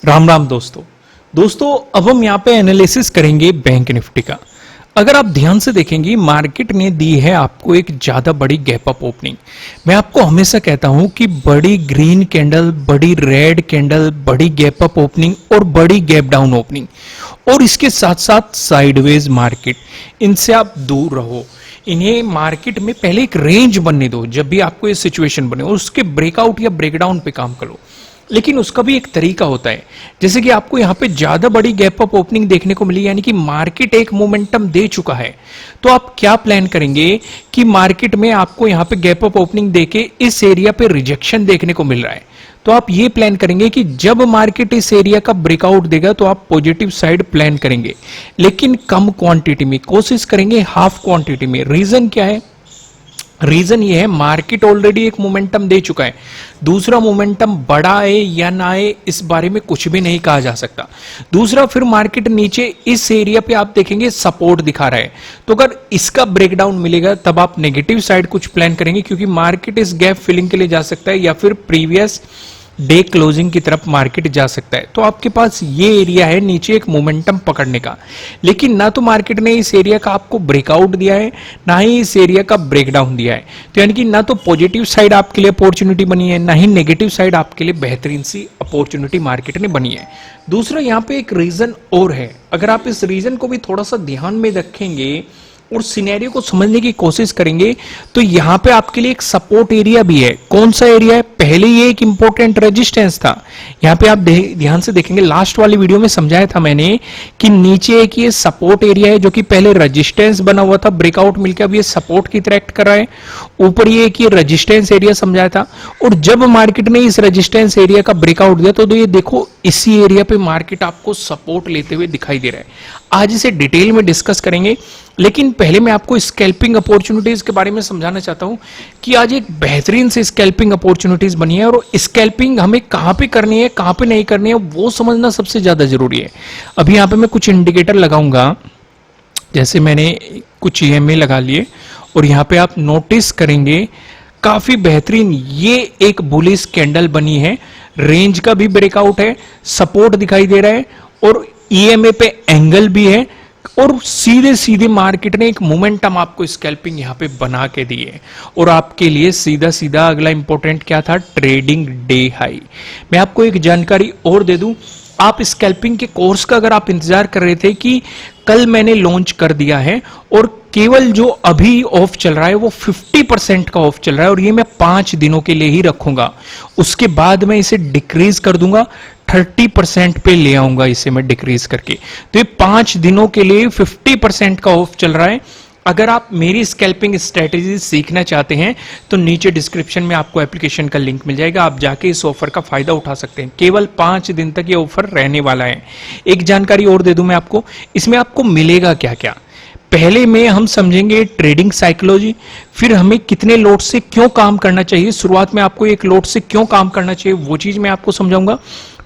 राम राम दोस्तों अब हम यहाँ पे एनालिसिस करेंगे बैंक निफ्टी का। अगर आप ध्यान से देखेंगे मार्केट ने दी है आपको एक ज्यादा बड़ी गैप अप ओपनिंग। मैं आपको हमेशा कहता हूं कि बड़ी ग्रीन कैंडल, बड़ी रेड कैंडल, बड़ी गैप अप ओपनिंग और बड़ी गैप डाउन ओपनिंग और इसके साथ साथ साइडवेज मार्केट, इनसे आप दूर रहो। इन्हें मार्केट में पहले एक रेंज बनने दो, जब भी आपको ये सिचुएशन बने और उसके ब्रेकआउट या ब्रेकडाउन पे काम करो। लेकिन उसका भी एक तरीका होता है, जैसे कि आपको यहाँ पे ज्यादा बड़ी गैप अप ओपनिंग देखने को मिली, यानी कि मार्केट एक मोमेंटम दे चुका है। तो आप क्या प्लान करेंगे कि मार्केट में आपको यहाँ पे गैप अप ओपनिंग देके इस एरिया पे रिजेक्शन देखने को मिल रहा है, तो आप ये प्लान करेंगे कि जब मार्केट इस एरिया का ब्रेकआउट देगा तो आप पॉजिटिव साइड प्लान करेंगे, लेकिन कम क्वांटिटी में, कोशिश करेंगे हाफ क्वांटिटी में। रीजन क्या है? रीजन ये है मार्केट ऑलरेडी एक मोमेंटम दे चुका है। दूसरा मोमेंटम बड़ा आए या ना आए इस बारे में कुछ भी नहीं कहा जा सकता। दूसरा, फिर मार्केट नीचे इस एरिया पे आप देखेंगे सपोर्ट दिखा रहा है, तो अगर इसका ब्रेकडाउन मिलेगा तब आप नेगेटिव साइड कुछ प्लान करेंगे, क्योंकि मार्केट इस गैप फिलिंग के लिए जा सकता है या फिर प्रीवियस डे क्लोजिंग की तरफ मार्केट जा सकता है। तो आपके पास ये एरिया है नीचे एक मोमेंटम पकड़ने का, लेकिन ना तो मार्केट ने इस एरिया का आपको ब्रेकआउट दिया है, ना ही इस एरिया का ब्रेकडाउन दिया है। तो यानी कि ना तो पॉजिटिव साइड आपके लिए अपॉर्चुनिटी बनी है, ना ही नेगेटिव साइड आपके लिए बेहतरीन सी अपॉर्चुनिटी मार्केट ने बनी है। दूसरा, यहाँ पे एक रीजन और है, अगर आप इस रीजन को भी थोड़ा सा ध्यान में रखेंगे और सिनेरियो को समझने की कोशिश करेंगे तो यहां पे आपके लिए एक सपोर्ट एरिया भी है। कौन सा एरिया है? पहले ये एक इंपॉर्टेंट रेजिस्टेंस था। यहां पे आप ध्यान से देखेंगे, लास्ट वाली वीडियो में समझाया था मैंने कि नीचे एक ये सपोर्ट एरिया है जो कि पहले रेजिस्टेंस बना हुआ था, ब्रेकआउट मिलकर अब ये सपोर्ट की तरह एक्ट कर रहा है। ऊपर ये एक ये रेजिस्टेंस एरिया समझाया था, और जब मार्केट ने इस रेजिस्टेंस एरिया का ब्रेकआउट दिया तो ये देखो इसी एरिया पे मार्केट आपको सपोर्ट लेते हुए दिखाई दे रहा है। आज इसे डिटेल में डिस्कस करेंगे, लेकिन पहले मैं आपको स्कैल्पिंग अपॉर्चुनिटीज के बारे में समझाना चाहता हूं कि आज एक बेहतरीन से स्कैल्पिंग अपॉर्चुनिटीज बनी है, और स्कैल्पिंग हमें कहां पे करनी है, कहां पे नहीं करनी है, वो समझना सबसे ज्यादा जरूरी है। अभी यहां पे मैं कुछ इंडिकेटर लगाऊंगा, जैसे मैंने कुछ EMA लगा लिए, और यहां पे आप नोटिस करेंगे काफी बेहतरीन ये एक बुलिश कैंडल बनी है, रेंज का भी ब्रेकआउट है, सपोर्ट दिखाई दे रहा है और EMA पे एंगल भी है, और सीधे सीधे मार्केट ने एक मोमेंटम आपको स्कैल्पिंग यहां पे बना के दी है। और आपके लिए सीधा सीधा अगला इंपॉर्टेंट क्या था? Trading day high. मैं आपको एक जानकारी और दे दूं, आप स्कैल्पिंग के कोर्स का अगर आप इंतजार कर रहे थे कि कल मैंने लॉन्च कर दिया है और केवल जो अभी ऑफ चल रहा है वो 50% का ऑफ चल रहा है, और ये मैं 5 दिनों के लिए ही रखूंगा, उसके बाद मैं इसे डिक्रीज कर दूंगा, 30% पे ले आऊंगा इसे मैं डिक्रीज करके। तो ये 5 दिनों के लिए 50% का ऑफ चल रहा है। अगर आप मेरी स्कैल्पिंग स्ट्रेटेजी सीखना चाहते हैं तो नीचे डिस्क्रिप्शन में आपको एप्लीकेशन का लिंक मिल जाएगा, आप जाके इस ऑफर का फायदा उठा सकते हैं। केवल 5 दिन तक ये ऑफर रहने वाला है। एक जानकारी और दे दूं मैं आपको, इसमें आपको मिलेगा क्या क्या। पहले में हम समझेंगे ट्रेडिंग साइकोलॉजी, फिर हमें कितने लोट से क्यों काम करना चाहिए, शुरुआत में आपको एक लोट से क्यों काम करना चाहिए वो चीज मैं आपको समझाऊंगा।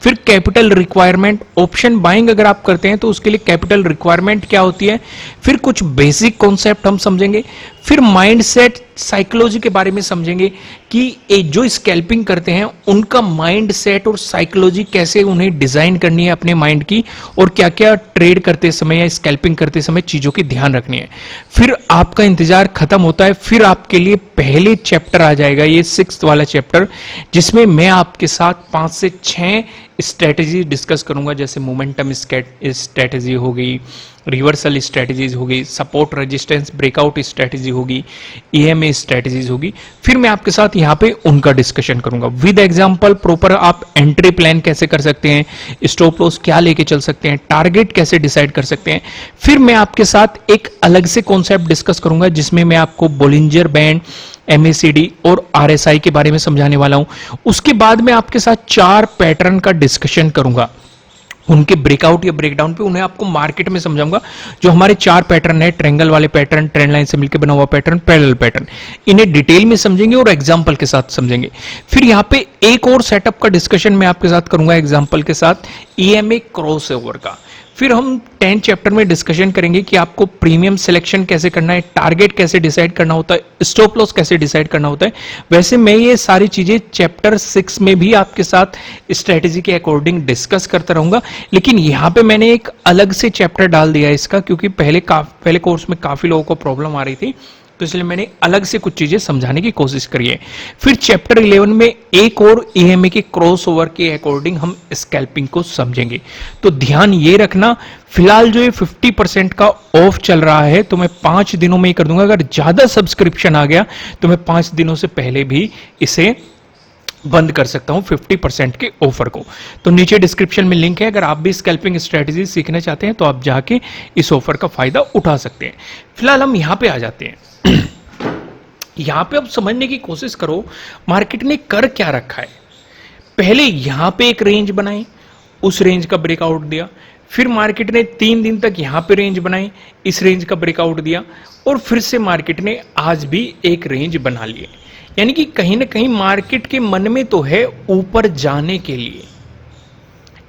फिर कैपिटल रिक्वायरमेंट, ऑप्शन बाइंग अगर आप करते हैं तो उसके लिए कैपिटल रिक्वायरमेंट क्या होती है, फिर कुछ बेसिक कॉन्सेप्ट हम समझेंगे, फिर माइंडसेट साइकोलॉजी के बारे में समझेंगे कि जो स्कैल्पिंग करते हैं उनका माइंड सेट और साइकोलॉजी कैसे उन्हें डिजाइन करनी है अपने माइंड की, और क्या क्या ट्रेड करते समय या स्कैल्पिंग करते समय चीजों की ध्यान रखनी है। फिर आपका इंतजार खत्म होता है, फिर आपके लिए पहले चैप्टर आ जाएगा, ये 6th वाला चैप्टर, जिसमें मैं आपके साथ 5 से 6 स्ट्रेटेजी डिस्कस करूंगा, जैसे मोमेंटम स्ट्रेटेजी हो गई, रिवर्सल स्ट्रेटेजीज होगी, सपोर्ट रेजिस्टेंस ब्रेकआउट स्ट्रेटेजी होगी, EMA स्ट्रेटेजीज होगी। फिर मैं आपके साथ यहाँ पे उनका डिस्कशन करूंगा विद एग्जांपल। प्रॉपर आप एंट्री प्लान कैसे कर सकते हैं, स्टॉप लॉस क्या लेके चल सकते हैं, टारगेट कैसे डिसाइड कर सकते हैं। फिर मैं आपके साथ एक अलग से कॉन्सेप्ट डिस्कस करूंगा जिसमें मैं आपको बोलिंजर बैंड, MACD और RSI के बारे में समझाने वाला हूं। उसके बाद मैं आपके साथ 4 पैटर्न का डिस्कशन करूंगा, उनके ब्रेकआउट या ब्रेकडाउन पे, उन्हें आपको मार्केट में समझाऊंगा। जो हमारे 4 पैटर्न है, ट्रायंगल वाले पैटर्न, ट्रेंड लाइन से मिलकर बना हुआ पैटर्न, पैरेलल पैटर्न, इन्हें डिटेल में समझेंगे और एग्जांपल के साथ समझेंगे। फिर यहाँ पे एक और सेटअप का डिस्कशन मैं आपके साथ करूंगा एग्जांपल के साथ, EMA क्रॉसओवर का। फिर हम 10 चैप्टर में डिस्कशन करेंगे कि आपको प्रीमियम सिलेक्शन कैसे करना है, टारगेट कैसे डिसाइड करना होता है, स्टॉप लॉस कैसे डिसाइड करना होता है। वैसे मैं ये सारी चीजें चैप्टर 6 में भी आपके साथ स्ट्रेटेजी के अकॉर्डिंग डिस्कस करता रहूंगा, लेकिन यहां पे मैंने एक अलग से चैप्टर डाल दिया इसका, क्योंकि पहले कोर्स में काफी लोगों को प्रॉब्लम आ रही थी, तो इसलिए मैंने अलग से कुछ चीजें समझाने की कोशिश करी है। फिर चैप्टर 11 में एक और ईएमए के क्रॉसओवर के अकॉर्डिंग हम स्कैल्पिंग को समझेंगे। तो ध्यान ये रखना, फिलहाल जो ये 50% का ऑफ चल रहा है तो मैं 5 दिनों में ही कर दूंगा। अगर ज्यादा सब्सक्रिप्शन आ गया तो मैं 5 दिनों से पहले भी इसे बंद कर सकता हूं 50% के ऑफर को। तो नीचे डिस्क्रिप्शन में लिंक है, अगर आप भी स्कैल्पिंग स्ट्रेटजी सीखना चाहते हैं तो आप जाके इस ऑफर का फायदा उठा सकते हैं। फिलहाल हम यहां पे आ जाते हैं। यहां पे अब समझने की कोशिश करो मार्केट ने कर क्या रखा है। पहले यहां पे एक रेंज बनाई, उस रेंज का ब्रेकआउट दिया, फिर मार्केट ने 3 दिन तक यहां पे रेंज बनाई, इस रेंज का ब्रेकआउट दिया, और फिर से मार्केट ने आज भी एक रेंज बना ली। यानी कि कहीं ना कहीं मार्केट के मन में तो है ऊपर जाने के लिए,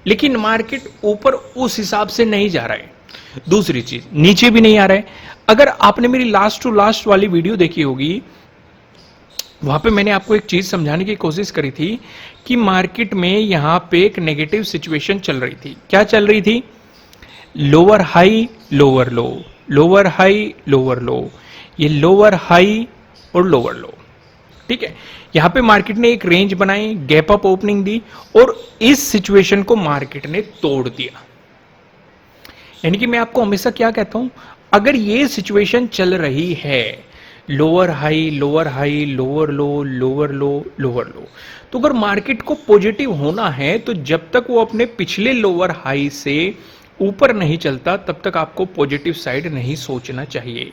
लेकिन मार्केट ऊपर उस हिसाब से नहीं जा रहा है। दूसरी चीज, नीचे भी नहीं आ रहा है। अगर आपने मेरी लास्ट टू लास्ट वाली वीडियो देखी होगी, वहां पे मैंने आपको एक चीज समझाने की कोशिश करी थी कि मार्केट में यहां पे एक नेगेटिव सिचुएशन चल रही थी। क्या चल रही थी? लोअर हाई लोअर लो, लोअर हाई लोअर लो, ये लोअर हाई और लोअर लो, ठीक है। यहां पे मार्केट ने एक रेंज बनाई, गैप अप ओपनिंग दी, और इस सिचुएशन को मार्केट ने तोड़ दिया। यानी कि मैं आपको हमेशा क्या कहता हूं, अगर ये सिचुएशन चल रही है lower high lower high lower लो लोअर लो लोअर लो, तो अगर मार्केट को पॉजिटिव होना है तो जब तक वो अपने पिछले लोअर हाई से ऊपर नहीं चलता तब तक आपको पॉजिटिव साइड नहीं सोचना चाहिए।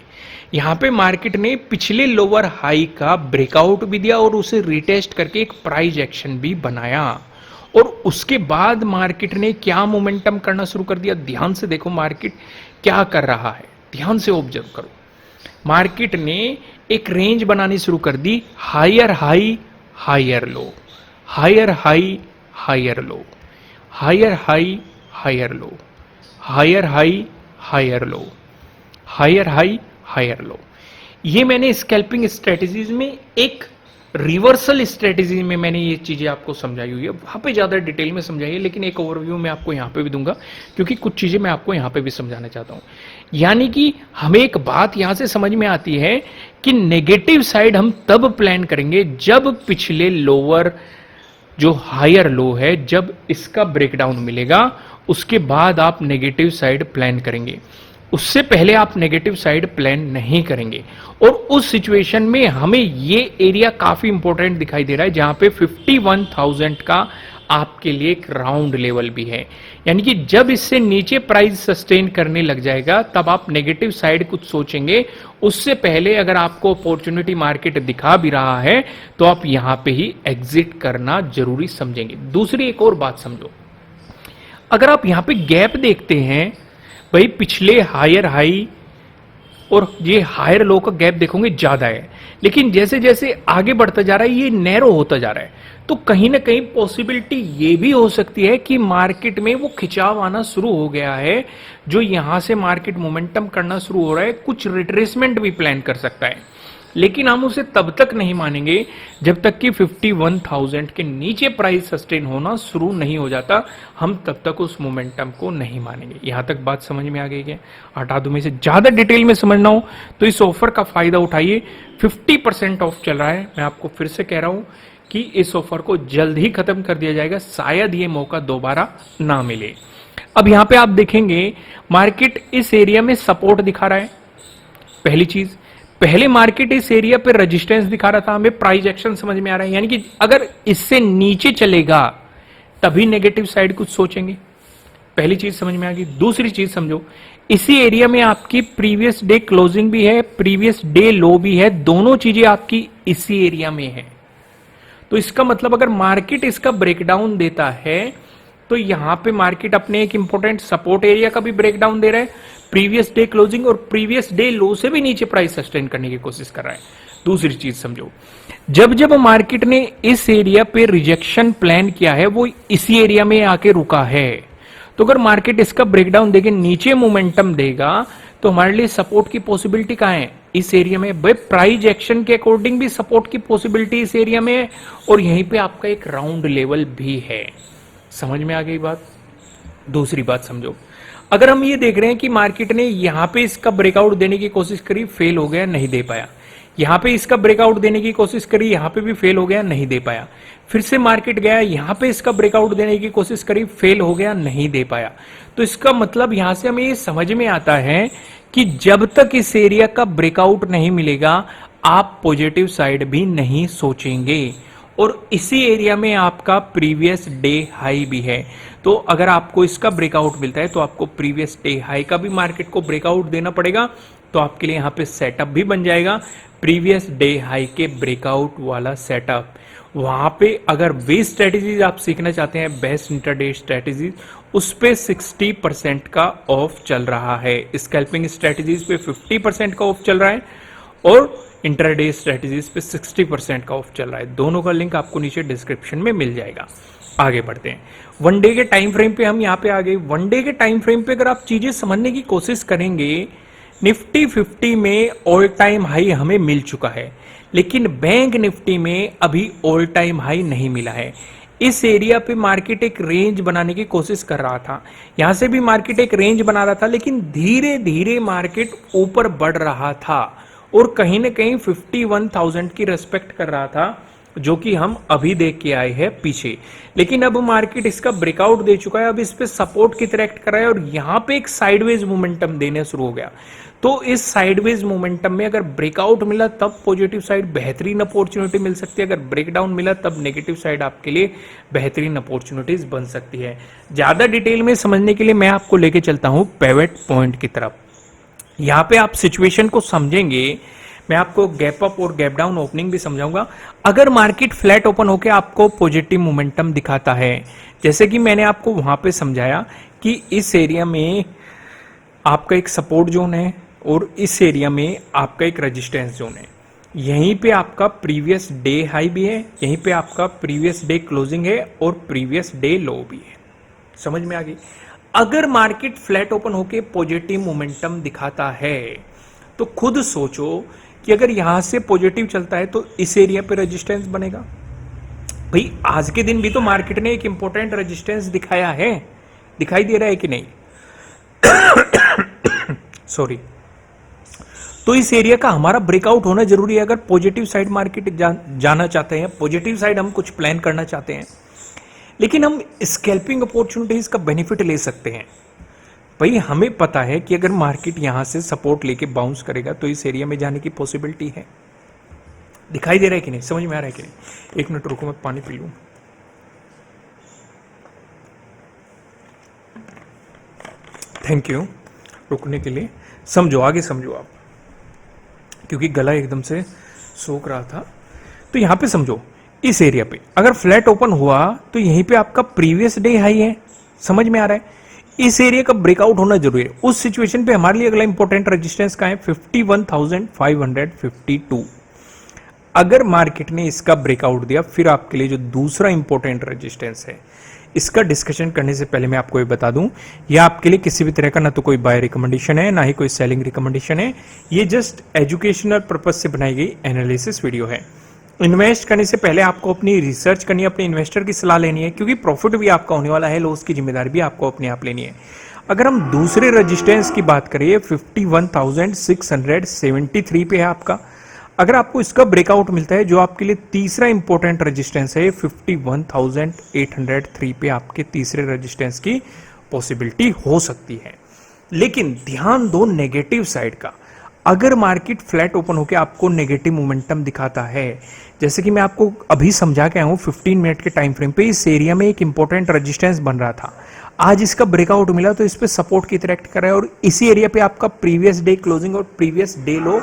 यहां पे मार्केट ने पिछले लोअर हाई का ब्रेकआउट भी दिया और उसे रिटेस्ट करके एक प्राइस एक्शन भी बनाया, और उसके बाद मार्केट ने क्या मोमेंटम करना शुरू कर दिया। ध्यान से देखो मार्केट क्या कर रहा है, ध्यान से ऑब्जर्व करो। मार्केट ने एक रेंज बनानी शुरू कर दी, higher high higher low, higher high higher low, higher high higher low, higher high higher low, higher high higher low. ये मैंने स्कैल्पिंग स्ट्रेटजीज में एक रिवर्सल स्ट्रेटजी में मैंने ये चीजें आपको समझाई हुई है, वहां पे ज्यादा डिटेल में समझाई है, लेकिन एक ओवरव्यू मैं आपको यहां पे भी दूंगा क्योंकि कुछ चीजें मैं आपको यहां पे भी समझाना चाहता हूं। यानी कि हमें एक बात यहां से समझ में आती है कि नेगेटिव साइड हम तब प्लान करेंगे जब पिछले लोअर जो हायर लो है, जब इसका ब्रेकडाउन मिलेगा उसके बाद आप नेगेटिव साइड प्लान करेंगे। उससे पहले आप नेगेटिव साइड प्लान नहीं करेंगे। और उस सिचुएशन में हमें ये एरिया काफी इंपॉर्टेंट दिखाई दे रहा है जहां पे 51,000 का आपके लिए एक राउंड लेवल भी है। यानी कि जब इससे नीचे प्राइस सस्टेन करने लग जाएगा तब आप नेगेटिव साइड कुछ सोचेंगे। उससे पहले अगर आपको अपॉर्चुनिटी मार्केट दिखा भी रहा है तो आप यहां पे ही एग्जिट करना जरूरी समझेंगे। दूसरी एक और बात समझो, अगर आप यहां पे गैप देखते हैं, भाई पिछले हायर हाई और ये हायर लो का गैप देखोगे ज्यादा है, लेकिन जैसे जैसे आगे बढ़ता जा रहा है ये नैरो होता जा रहा है। तो कहीं ना कहीं पॉसिबिलिटी ये भी हो सकती है कि मार्केट में वो खिंचाव आना शुरू हो गया है, जो यहां से मार्केट मोमेंटम करना शुरू हो रहा है, कुछ रिट्रेसमेंट भी प्लान कर सकता है। लेकिन हम उसे तब तक नहीं मानेंगे जब तक कि 51,000 के नीचे प्राइस सस्टेन होना शुरू नहीं हो जाता, हम तब तक उस मोमेंटम को नहीं मानेंगे। यहां तक बात समझ में आ गई है? हटा दूं, में से ज्यादा डिटेल में समझना हो तो इस ऑफर का फायदा उठाइए। 50% ऑफ चल रहा है, मैं आपको फिर से कह रहा हूं कि इस ऑफर को जल्द ही खत्म कर दिया जाएगा, शायद ये मौका दोबारा ना मिले। अब यहां पे आप देखेंगे मार्केट इस एरिया में सपोर्ट दिखा रहा है। पहली चीज, पहले मार्केट इस एरिया पे रेजिस्टेंस दिखा रहा था, हमें प्राइस एक्शन समझ में आ रहा है। यानी कि अगर इससे नीचे चलेगा तभी नेगेटिव साइड कुछ सोचेंगे। पहली चीज समझ में आ गई। दूसरी चीज समझो, इसी एरिया में आपकी प्रीवियस डे क्लोजिंग भी है, प्रीवियस डे लो भी है, दोनों चीजें आपकी इसी एरिया में है। तो इसका मतलब अगर मार्केट इसका ब्रेकडाउन देता है तो यहां पे मार्केट अपने एक इंपॉर्टेंट सपोर्ट एरिया का भी ब्रेकडाउन दे रहा है, प्रीवियस डे क्लोजिंग और प्रीवियस डे लो से भी नीचे प्राइस सस्टेन करने की कोशिश कर रहा है। दूसरी चीज समझो, जब जब मार्केट ने इस एरिया पे रिजेक्शन प्लान किया है वो इसी एरिया में आके रुका है। तो अगर मार्केट इसका ब्रेकडाउन देके नीचे मोमेंटम देगा तो हमारे लिए सपोर्ट की पॉसिबिलिटी कहां है? इस एरिया में। भाई प्राइस एक्शन के अकॉर्डिंग भी सपोर्ट की पॉसिबिलिटी इस एरिया में है और यहीं पे आपका एक राउंड लेवल भी है। समझ में आ गई बात? दूसरी बात समझो, अगर हम ये देख रहे हैं कि मार्केट ने यहां पे इसका ब्रेकआउट देने की कोशिश करी, फेल हो गया, नहीं दे पाया। यहां पे इसका ब्रेकआउट देने की कोशिश करी, यहां पे भी फेल हो गया, नहीं दे पाया। फिर से मार्केट गया, यहां पे इसका ब्रेकआउट देने की कोशिश करी, फेल हो गया, नहीं दे पाया। तो इसका मतलब यहां से हमें ये समझ में आता है कि जब तक इस एरिया का ब्रेकआउट नहीं मिलेगा आप पॉजिटिव साइड भी नहीं सोचेंगे। और इसी एरिया में आपका प्रीवियस डे हाई भी है। तो अगर आपको इसका ब्रेकआउट मिलता है तो आपको प्रीवियस डे हाई का भी मार्केट को ब्रेकआउट देना पड़ेगा। तो आपके लिए यहां पे सेटअप भी बन जाएगा प्रीवियस डे हाई के ब्रेकआउट वाला सेटअप। वहां पे अगर वे स्ट्रेटेजीज आप सीखना चाहते हैं, बेस्ट इंटरडे स्ट्रेटेजीज, उस पे 60% का ऑफ चल रहा है। स्कैल्पिंग स्ट्रेटेजीज पे 50% का ऑफ चल रहा है और इंटरडे स्ट्रेटेजीज पे 60% का ऑफ चल रहा है। दोनों का लिंक आपको नीचे डिस्क्रिप्शन में मिल जाएगा। आगे बढ़ते हैं। वन डे के टाइम फ्रेम पे हम यहाँ पे आ गए। वन डे के टाइम फ्रेम पे अगर आप चीजें समझने की कोशिश करेंगे, निफ्टी 50 में ऑल टाइम हाई हमें मिल चुका है, लेकिन बैंक निफ्टी में अभी ऑल टाइम हाई नहीं मिला है। इस एरिया पे मार्केट एक रेंज बनाने की कोशिश कर रहा था, यहां से भी मार्केट एक रेंज बना रहा था, लेकिन धीरे धीरे मार्केट ऊपर बढ़ रहा था और कहीं ना कहीं 51,000 की रेस्पेक्ट कर रहा था, जो कि हम अभी देख के आए हैं पीछे। लेकिन अब मार्केट इसका ब्रेकआउट दे चुका है, अब इस पे सपोर्ट की तरह एक्ट कर रहा है और यहां पे एक साइडवेज मोमेंटम देने शुरू हो गया। तो इस साइडवेज मोमेंटम में अगर ब्रेकआउट मिला तब पॉजिटिव साइड बेहतरीन अपॉर्चुनिटी मिल सकती है, अगर ब्रेकडाउन मिला तब नेगेटिव साइड आपके लिए बेहतरीन अपॉर्चुनिटीज बन सकती है। ज्यादा डिटेल में समझने के लिए मैं आपको लेके चलता हूं पिवट पॉइंट की तरफ। यहां पे आप सिचुएशन को समझेंगे, मैं आपको गैप अप और गैप डाउन ओपनिंग भी समझाऊंगा। अगर मार्केट फ्लैट ओपन होकर आपको पॉजिटिव मोमेंटम दिखाता है, जैसे कि मैंने आपको वहां पे समझाया कि इस एरिया में आपका एक सपोर्ट जोन है और इस एरिया में आपका एक रेजिस्टेंस जोन है। यहीं पे आपका प्रीवियस डे हाई भी है, यहीं पे आपका प्रीवियस डे क्लोजिंग है और प्रीवियस डे लो भी है। समझ में आ गई? अगर मार्केट फ्लैट ओपन होके पॉजिटिव मोमेंटम दिखाता है तो खुद सोचो कि अगर यहां से पॉजिटिव चलता है तो इस एरिया पे रेजिस्टेंस बनेगा। भाई आज के दिन भी तो मार्केट ने एक इंपॉर्टेंट रेजिस्टेंस दिखाया है, दिखाई दे रहा है कि नहीं? सॉरी। तो इस एरिया का हमारा ब्रेकआउट होना जरूरी है अगर पॉजिटिव साइड मार्केट जाना चाहते हैं, पॉजिटिव साइड हम कुछ प्लान करना चाहते हैं। लेकिन हम स्कैल्पिंग अपॉर्चुनिटीज का बेनिफिट ले सकते हैं। भाई हमें पता है कि अगर मार्केट यहां से सपोर्ट लेके बाउंस करेगा तो इस एरिया में जाने की पॉसिबिलिटी है। दिखाई दे रहा है कि नहीं? समझ में आ रहा है कि नहीं? एक मिनट रुको, मैं पानी पी लूं। थैंक यू रुकने के लिए। समझो, आगे समझो आप, क्योंकि गला एकदम से सूख रहा था। तो यहां पे समझो, इस एरिया पे अगर फ्लैट ओपन हुआ तो यहीं पे आपका प्रीवियस डे हाई है। समझ में आ रहा है? इस एरिया का ब्रेकआउट होना जरूरी है। उस सिचुएशन पे हमारे लिए अगला इंपॉर्टेंट रेजिस्टेंस का है 51,552। अगर मार्केट ने इसका ब्रेकआउट दिया फिर आपके लिए जो दूसरा इंपॉर्टेंट रेजिस्टेंस है, इसका डिस्कशन करने से पहले मैं आपको ये बता दूं, यह आपके लिए किसी भी तरह का ना तो कोई बाय रिकमेंडेशन है ना ही कोई सेलिंग रिकमेंडेशन है। ये जस्ट एजुकेशनल पर्पज से बनाई गई एनालिसिस वीडियो है। इन्वेस्ट करने से पहले आपको अपनी रिसर्च करनी है, अपने इन्वेस्टर की सलाह लेनी है, क्योंकि प्रॉफिट भी आपका होने वाला है, लॉस की जिम्मेदारी भी आपको अपने आप लेनी है। अगर हम दूसरे रेजिस्टेंस की बात करें, 51,673 पे है आपका। अगर आपको इसका ब्रेकआउट मिलता है, जो आपके लिए तीसरा इंपॉर्टेंट रेजिस्टेंस है, 51,803 पे आपके तीसरे रेजिस्टेंस की पॉसिबिलिटी हो सकती है। लेकिन ध्यान दो नेगेटिव साइड का। अगर मार्केट फ्लैट ओपन होकर आपको नेगेटिव मोमेंटम दिखाता है, जैसे कि मैं आपको अभी समझा के आया हूं 15 मिनट के टाइम फ्रेम पे, इस एरिया में एक इंपॉर्टेंट रेजिस्टेंस बन रहा था, आज इसका ब्रेकआउट मिला तो इस पे सपोर्ट की तरह एक्ट कर रहा है और इसी एरिया पे आपका प्रीवियस डे क्लोजिंग और प्रीवियस डे लो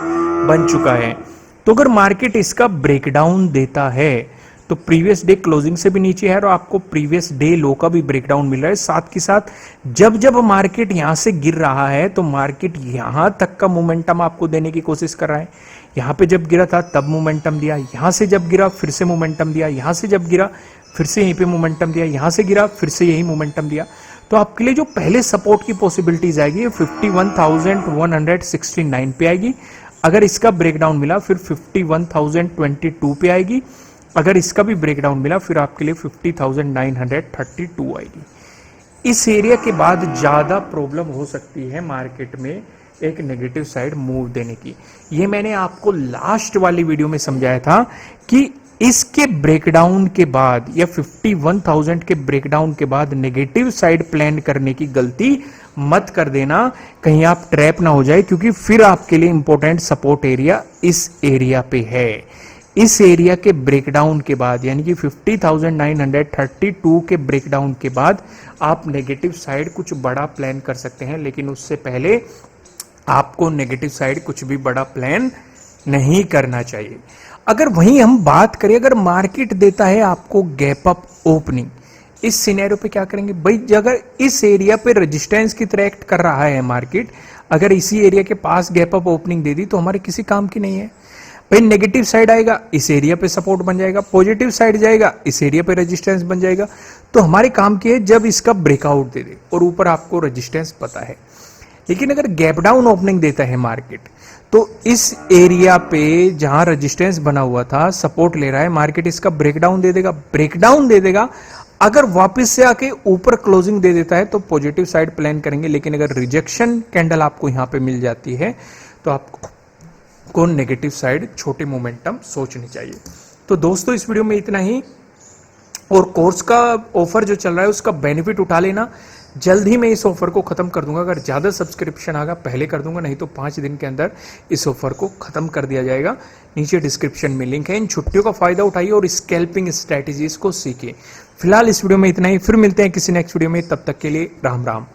बन चुका है। तो अगर मार्केट इसका ब्रेकडाउन देता है तो प्रीवियस डे क्लोजिंग से भी नीचे है और आपको प्रीवियस डे लो का भी ब्रेकडाउन मिल रहा है। साथ के साथ जब जब मार्केट यहां से गिर रहा है तो मार्केट यहां तक का मोमेंटम आपको देने की कोशिश कर रहा है। यहां पे जब गिरा था तब मोमेंटम दिया, यहां से जब गिरा फिर से मोमेंटम दिया, यहां से जब गिरा फिर से यहीं पे मोमेंटम दिया, यहां से गिरा फिर से यही मोमेंटम दिया। तो आपके लिए जो पहले सपोर्ट की पॉसिबिलिटीज आएगी ये 51,169 पे आएगी। अगर इसका ब्रेकडाउन मिला फिर 51,022 पे आएगी। अगर इसका भी ब्रेकडाउन मिला फिर आपके लिए 50,932 आएगी। इस एरिया के बाद ज्यादा प्रॉब्लम हो सकती है मार्केट में एक नेगेटिव साइड मूव देने की। ये मैंने आपको लास्ट वाली वीडियो में समझाया था कि इसके ब्रेकडाउन के बाद या 51,000 के ब्रेकडाउन के बाद नेगेटिव साइड प्लान करने की गलती मत कर देना, कहीं आप ट्रैप ना हो जाए, क्योंकि फिर आपके लिए इंपॉर्टेंट सपोर्ट एरिया इस एरिया पे है। इस एरिया के ब्रेकडाउन के बाद यानी कि 50,932 के ब्रेकडाउन के बाद आप नेगेटिव साइड कुछ बड़ा प्लान कर सकते हैं, लेकिन उससे पहले आपको नेगेटिव साइड कुछ भी बड़ा प्लान नहीं करना चाहिए। अगर वहीं हम बात करें, अगर मार्केट देता है आपको गैप अप ओपनिंग, इस सिनेरियो पे क्या करेंगे भाई? अगर इस एरिया पे रेजिस्टेंस की तरह एक्ट कर रहा है मार्केट, अगर इसी एरिया के पास गैप अप ओपनिंग दे दी तो हमारे किसी काम की नहीं है भाई। नेगेटिव साइड आएगा, इस एरिया पे सपोर्ट बन जाएगा, पॉजिटिव साइड जाएगा, इस एरिया पे रेजिस्टेंस बन जाएगा। तो हमारे काम की है जब इसका ब्रेकआउट दे दे और ऊपर आपको रेजिस्टेंस पता है। लेकिन अगर गैप डाउन ओपनिंग देता है मार्केट, तो इस एरिया पे जहां रेजिस्टेंस बना हुआ था, सपोर्ट ले रहा है मार्केट, इसका ब्रेकडाउन दे देगा। ब्रेकडाउन दे देगा, अगर वापस से आके ऊपर क्लोजिंग दे देता है तो पॉजिटिव साइड प्लान करेंगे। लेकिन अगर रिजेक्शन कैंडल आपको यहां पे मिल जाती है तो आपको नेगेटिव साइड छोटे मोमेंटम सोचनी चाहिए। तो दोस्तों इस वीडियो में इतना ही, और कोर्स का ऑफर जो चल रहा है उसका बेनिफिट उठा लेना। जल्द ही मैं इस ऑफर को खत्म कर दूंगा। अगर ज्यादा सब्सक्रिप्शन आगा पहले कर दूंगा, नहीं तो 5 दिन के अंदर इस ऑफर को खत्म कर दिया जाएगा। नीचे डिस्क्रिप्शन में लिंक है, इन छुट्टियों का फायदा उठाइए और स्कैल्पिंग स्ट्रेटेजीज को सीखिए। फिलहाल इस वीडियो में इतना ही, फिर मिलते हैं किसी नेक्स्ट वीडियो में, तब तक के लिए राम राम।